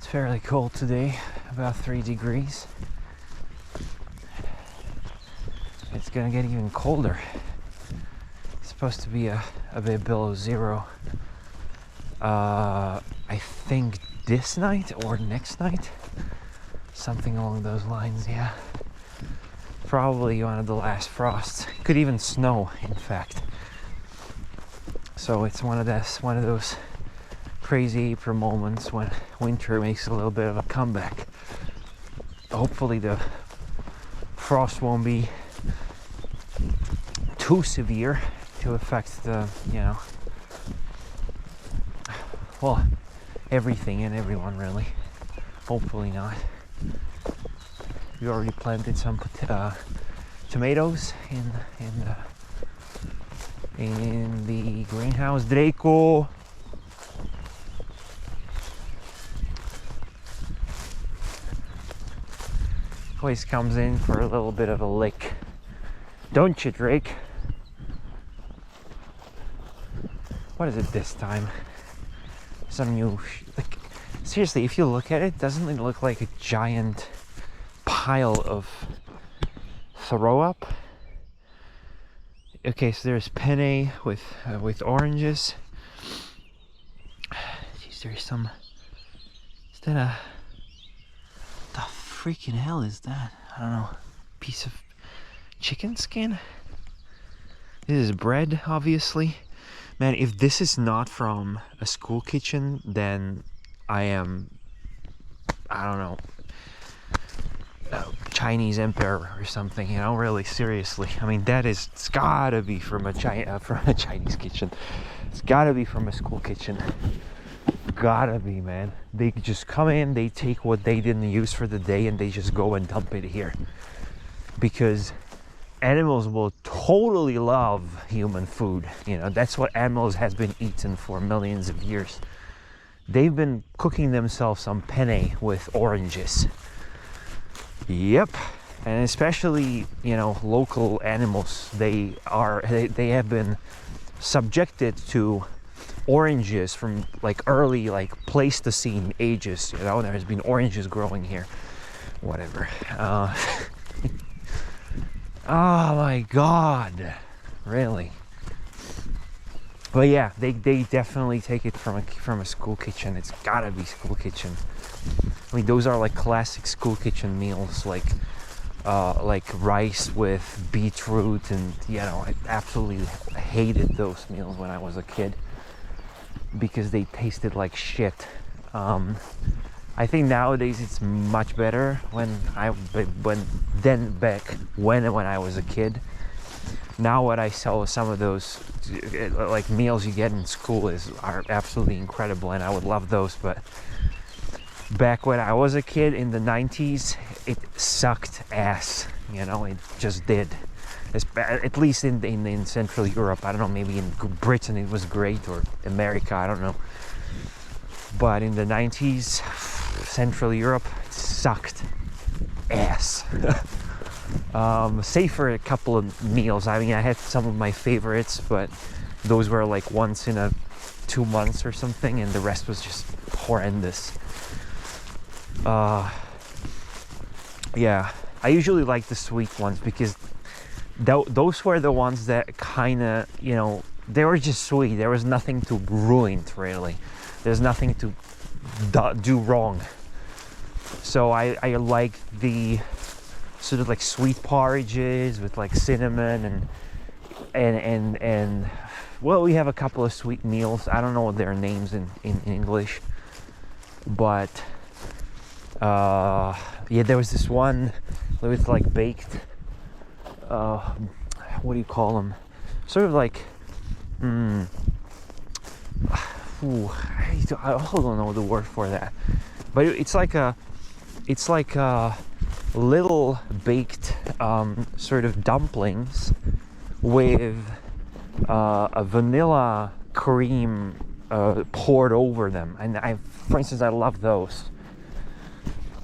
It's fairly cold today, about 3 degrees. It's gonna get even colder. It's supposed to be a bit below zero. I think this night or next night. Something along those lines, yeah. Probably one of the last frosts. Could even snow, in fact. So it's one of those crazy April moments when winter makes a little bit of a comeback. Hopefully the frost won't be too severe to affect the, well, everything and everyone really. Hopefully not. We already planted some tomatoes in the greenhouse. Draco. Always comes in for a little bit of a lick, don't you, Drake? What is it this time? Some new like, seriously, if you look at it, doesn't it look like a giant pile of throw up? Okay, so there's penne with oranges. Jeez, there's some. Is that a? The freaking hell is that? I don't know. Piece of chicken skin. This is bread, obviously. Man, if this is not from a school kitchen, then I don't know, Chinese emperor or something, really, seriously. I mean, it's gotta be from a Chinese kitchen. It's gotta be from a school kitchen. Gotta be, man. They just come in, they take what they didn't use for the day, and they just go and dump it here. Because animals will totally love human food. That's what animals has been eaten for millions of years. They've been cooking themselves some penne with oranges. Yep. And especially, local animals, they have been subjected to oranges from early Pleistocene ages. There's been oranges growing here. Whatever. Oh my god, really? But yeah, they definitely take it from a school kitchen. It's gotta be school kitchen. I mean, those are classic school kitchen meals, like rice with beetroot, and I absolutely hated those meals when I was a kid because they tasted like shit. I think nowadays it's much better when I was a kid. Now what I saw, some of those meals you get in school are absolutely incredible, and I would love those. But back when I was a kid in the 90s, it sucked ass. It just did. At least in Central Europe. I don't know, maybe in Britain it was great, or America, I don't know. But in the 90s, Central Europe, it sucked ass. Save for a couple of meals. I mean, I had some of my favorites, but those were once in 2 months or something, and the rest was just horrendous. Yeah, I usually like the sweet ones because those were the ones that kind of, they were just sweet. There was nothing to ruin, really. There's nothing to do wrong. So I like the sort of sweet porridges with cinnamon and well, we have a couple of sweet meals. I don't know what their names in English, but yeah, there was this one with baked what do you call them, sort of I also don't know the word for that, but it's like a little baked sort of dumplings with a vanilla cream poured over them, and for instance, I love those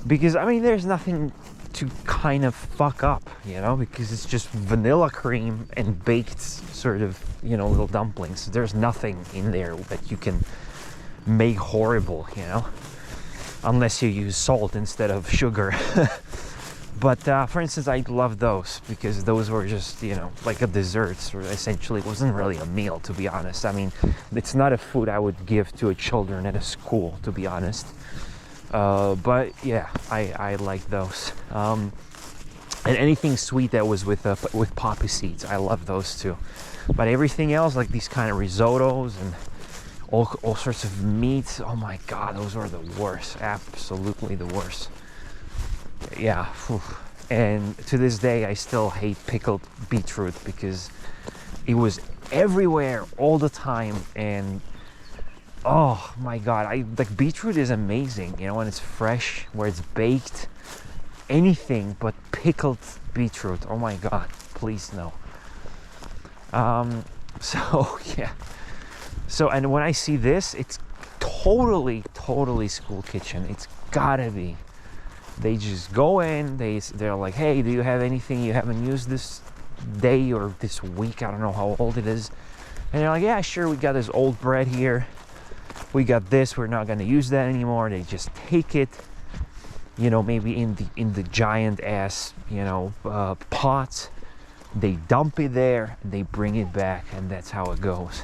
because I mean there's nothing to kind of fuck up, because it's just vanilla cream and baked sort of, little dumplings. There's nothing in there that you can make horrible, unless you use salt instead of sugar. But for instance, I love those because those were just, you know, like a dessert, or essentially it wasn't really a meal, to be honest. I mean, it's not a food I would give to a children at a school, to be honest. But yeah, I like those. And anything sweet that was with poppy seeds, I love those too. But everything else, like these kind of risottos and all sorts of meats, oh my god, those are the worst. Absolutely the worst. Yeah. Whew. And to this day I still hate pickled beetroot because it was everywhere all the time. And oh my god, like beetroot is amazing, you know, when it's fresh, where it's baked, anything but pickled beetroot, oh my god, please no. So yeah, so and when I see this, it's totally school kitchen. It's gotta be. They just go in, they're like, hey, do you have anything you haven't used this day or this week? I don't know how old it is. And they're like, yeah, sure, we got this old bread here, we got this, we're not gonna use that anymore. They just take it, you know, maybe in the giant ass, you know, pots. They dump it there, they bring it back, and that's how it goes.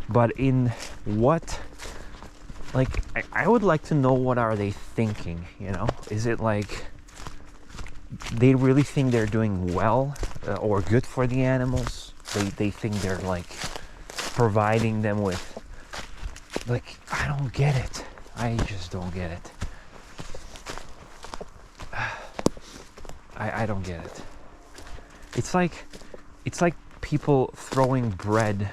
But in what, like, I would like to know, what are they thinking, you know? Is it like they really think they're doing well or good for the animals? They think they're like providing them with, like, I don't get it. I just don't get it. I don't get it. It's like people throwing bread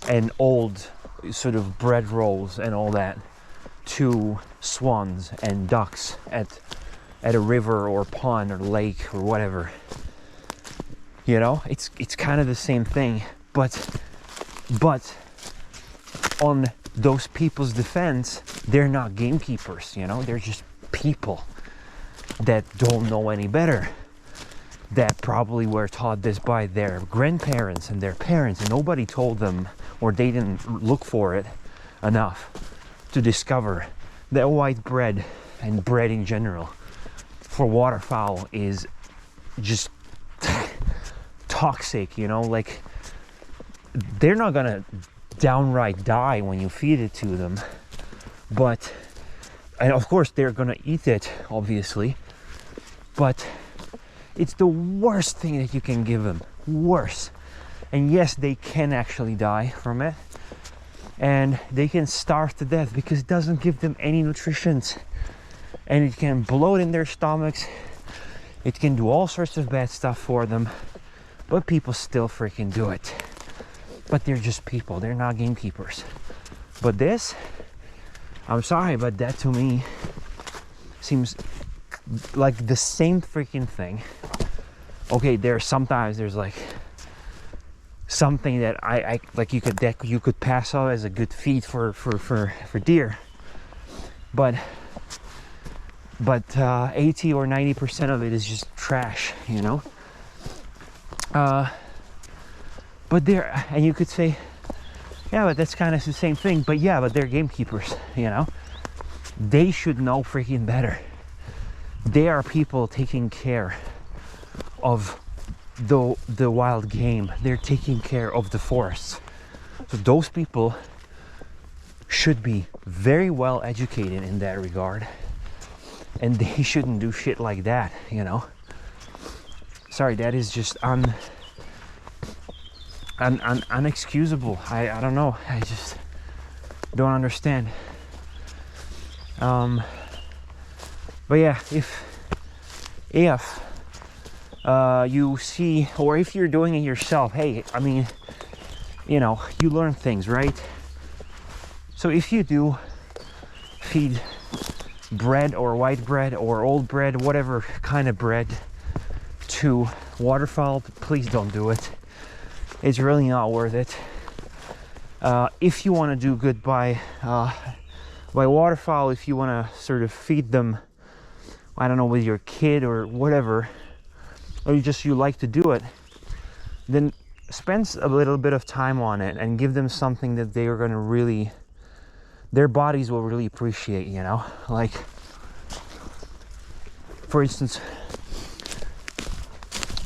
and old sort of bread rolls and all that to swans and ducks at a river or pond or lake or whatever. You know, it's kind of the same thing, but on those people's defense, they're not gamekeepers, you know, they're just people that don't know any better, that probably were taught this by their grandparents and their parents, and nobody told them, or they didn't look for it enough to discover that white bread and bread in general for waterfowl is just toxic, you know, like they're not gonna downright die when you feed it to them, but, and of course they're gonna eat it, obviously, but it's the worst thing that you can give them. Worse. And yes, they can actually die from it, and they can starve to death because it doesn't give them any nutrition, and it can bloat in their stomachs. It can do all sorts of bad stuff for them, but people still freaking do it. But they're just people, they're not gamekeepers. But this, I'm sorry, but that to me seems like the same freaking thing. Okay, there's like something that I like you could pass off as a good feed for deer, but 80 or 90% of it is just trash, you know. But they're, and you could say, yeah, but that's kind of the same thing. But yeah, but they're gamekeepers, you know. They should know freaking better. They are people taking care of the wild game. They're taking care of the forests. So those people should be very well educated in that regard, and they shouldn't do shit like that, you know. Sorry, that is just unexcusable. I don't know. I just don't understand. But yeah, if you see, or if you're doing it yourself, hey, I mean, you know, you learn things, right? So if you do feed bread or white bread or old bread, whatever kind of bread, to waterfowl, please don't do it. It's really not worth it. If you want to do good by waterfowl, if you want to sort of feed them, I don't know, with your kid or whatever, or you like to do it, then spend a little bit of time on it and give them something that they are going to really their bodies will really appreciate, you know. Like, for instance,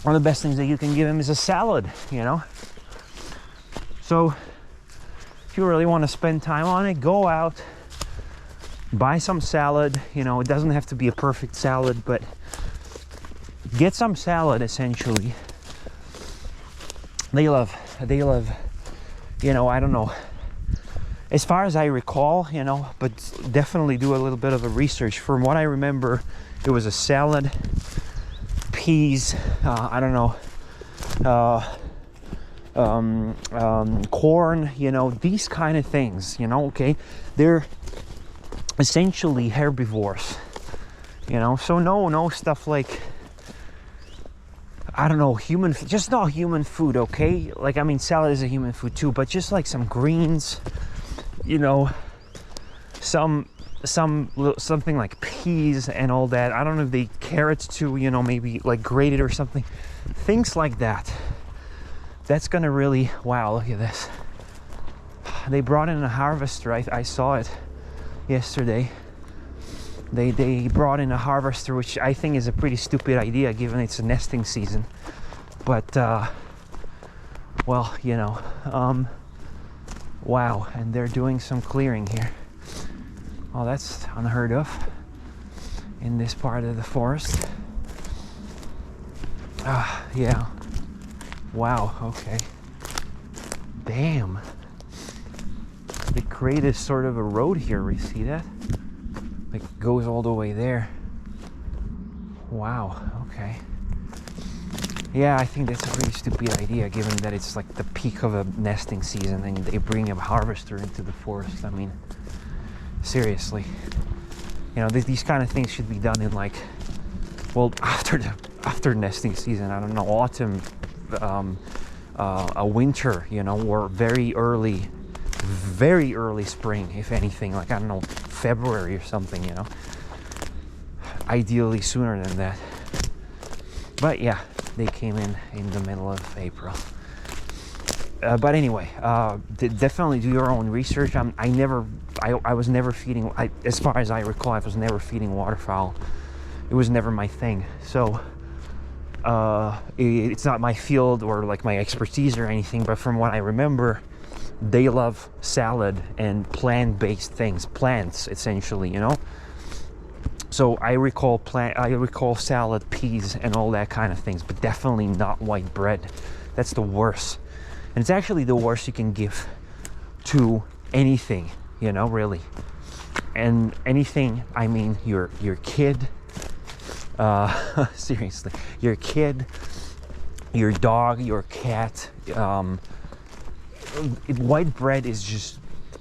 one of the best things that you can give them is a salad, you know. So if you really want to spend time on it, go out, buy some salad. You know, it doesn't have to be a perfect salad, but get some salad essentially. They love, you know, I don't know, as far as I recall, you know, but definitely do a little bit of a research. From what I remember, it was a salad, peas, I don't know, corn, you know, these kind of things, you know. Okay, they're essentially herbivores, you know. So no stuff like, I don't know, just not human food. Okay, like, I mean, salad is a human food too, but just like some greens, you know, something like peas and all that. I don't know if they carrots too, you know, maybe like grated or something, things like that. That's gonna really, wow, look at this. They brought in a harvester. I saw it yesterday. They brought in a harvester, which I think is a pretty stupid idea given it's a nesting season. But well, you know, wow, and they're doing some clearing here. Oh, that's unheard of in this part of the forest. Yeah. Wow, okay. Damn. They created sort of a road here, we see that? Like, it goes all the way there. Wow, okay. Yeah, I think that's a pretty stupid idea, given that it's like the peak of a nesting season and they bring a harvester into the forest. I mean, seriously. You know, these kind of things should be done in, like, well, after nesting season. I don't know, autumn, a winter, you know, or very early spring, if anything, like, I don't know, February or something, you know. Ideally sooner than that. But yeah, they came in the middle of April. But anyway, definitely do your own research. I was never feeding, as far as I recall, I was never feeding waterfowl. It was never my thing. So it's not my field or like my expertise or anything, but from what I remember, they love salad and plant-based things, plants essentially, you know. So I recall salad, peas, and all that kind of things, but definitely not white bread. That's the worst, and it's actually the worst you can give to anything, you know, really. And anything, I mean, your kid. Seriously, your kid, your dog, your cat. White bread is just,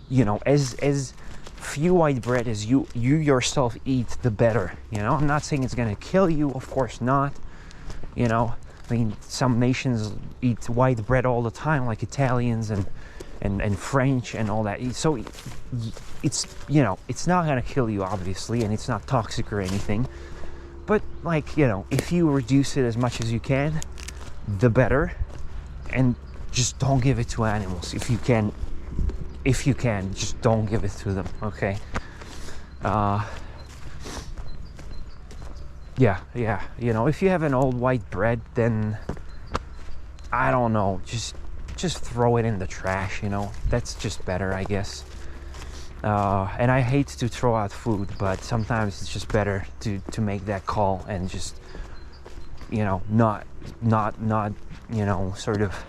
you know, as few white bread as you yourself eat, the better, you know. I'm not saying it's gonna kill you, of course not, you know. I mean, some nations eat white bread all the time, like Italians and French and all that. So it's, you know, it's not gonna kill you, obviously, and it's not toxic or anything. But, like, you know, if you reduce it as much as you can, the better. And just don't give it to animals. If you can, just don't give it to them, okay? Yeah, you know, if you have an old white bread, then I don't know, just throw it in the trash, you know. That's just better, I guess. And I hate to throw out food, but sometimes it's just better to make that call and just, you know, not you know, sort of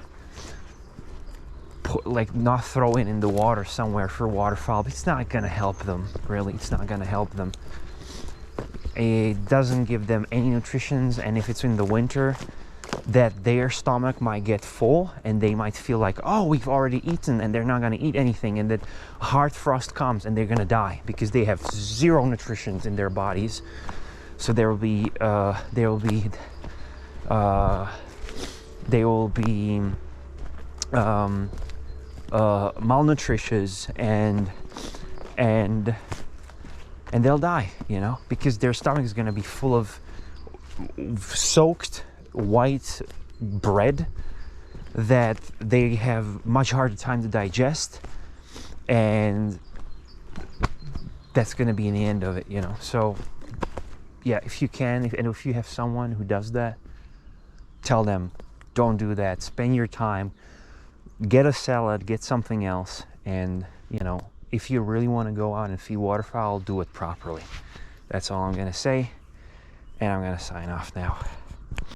not throw it in the water somewhere for waterfowl. It's not gonna help them, really. It's not gonna help them. It doesn't give them any nutritions, and if it's in the winter, that their stomach might get full and they might feel like, oh, we've already eaten, and they're not going to eat anything, and that hard frost comes and they're going to die because they have zero nutritions in their bodies. So they will be malnutritious and they'll die, you know, because their stomach is going to be full of soaked white bread that they have much harder time to digest, and that's going to be the end of it, you know. So yeah, if you can, and if you have someone who does that, tell them, don't do that. Spend your time, get a salad, get something else, and you know, if you really want to go out and feed waterfowl, do it properly. That's all I'm going to say, and I'm going to sign off now.